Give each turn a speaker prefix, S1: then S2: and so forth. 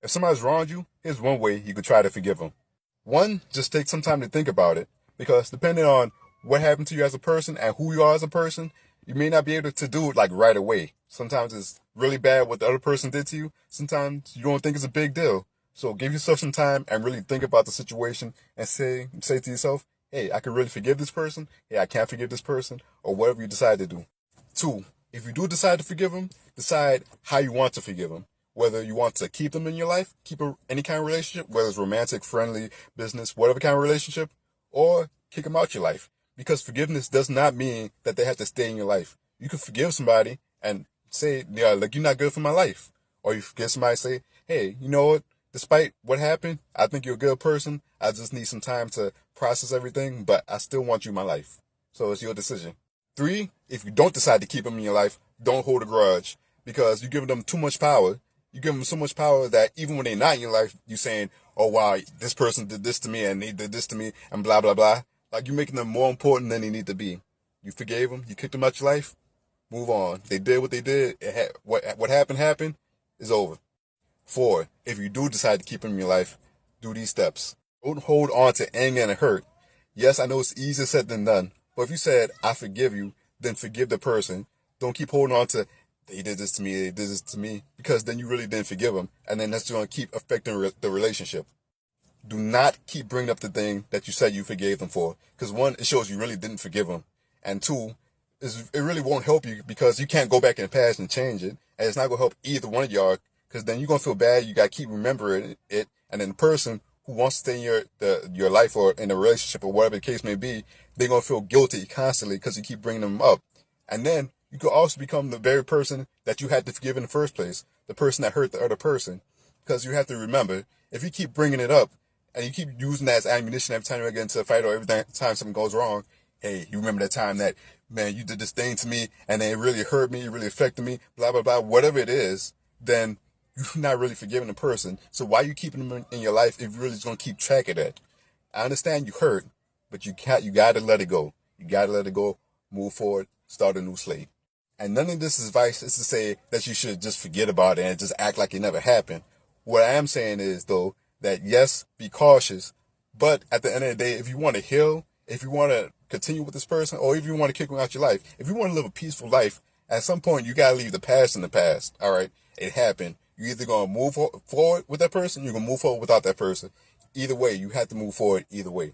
S1: If somebody's wronged you, here's one way you could try to forgive them. One, just take some time to think about it, because depending on what happened to you as a person and who you are as a person, you may not be able to do it like right away. Sometimes it's really bad what the other person did to you. Sometimes you don't think it's a big deal. So give yourself some time and really think about the situation and say to yourself, hey, I can really forgive this person. Hey, I can't forgive this person, or whatever you decide to do. Two, if you do decide to forgive them, decide how you want to forgive them. Whether you want to keep them in your life, any kind of relationship, whether it's romantic, friendly, business, whatever kind of relationship, or kick them out your life. Because forgiveness does not mean that they have to stay in your life. You can forgive somebody and say, yeah, like, you're not good for my life. Or you forgive somebody and say, hey, you know what? Despite what happened, I think you're a good person. I just need some time to process everything, but I still want you in my life. So it's your decision. Three, if you don't decide to keep them in your life, don't hold a grudge, because you're giving them too much power. You give them so much power that even when they're not in your life, you're saying, oh, wow, this person did this to me and they did this to me and blah, blah, blah. Like, you're making them more important than they need to be. You forgave them. You kicked them out your life. Move on. They did what they did. What happened is over. Four, if you do decide to keep them in your life, do these steps. Don't hold on to anger and hurt. Yes, I know it's easier said than done. But if you said, I forgive you, then forgive the person. Don't keep holding on to, they did this to me, they did this to me, because then you really didn't forgive them. And then that's going to keep affecting the relationship. Do not keep bringing up the thing that you said you forgave them for. Because one, it shows you really didn't forgive them. And two, it really won't help you, because you can't go back in the past and change it. And it's not going to help either one of y'all, because then you're going to feel bad. You got to keep remembering it. And then the person who wants to stay in your life or in a relationship or whatever the case may be, they're going to feel guilty constantly because you keep bringing them up. And then you could also become the very person that you had to forgive in the first place, the person that hurt the other person. Because you have to remember, if you keep bringing it up and you keep using that as ammunition every time you get into a fight or every time something goes wrong, hey, you remember that time that, man, you did this thing to me and then it really hurt me, it really affected me, blah, blah, blah, whatever it is, then you're not really forgiving the person. So why are you keeping them in your life if you're really just going to keep track of that? I understand you hurt, but you got to let it go. You got to let it go, move forward, start a new slate. And none of this advice is to say that you should just forget about it and just act like it never happened. What I am saying is, though, that yes, be cautious, but at the end of the day, if you want to heal, if you want to continue with this person, or if you want to kick them out your life, if you want to live a peaceful life, at some point you got to leave the past in the past. All right, it happened. You're either going to move forward with that person, you're going to move forward without that person. Either way, you have to move forward either way.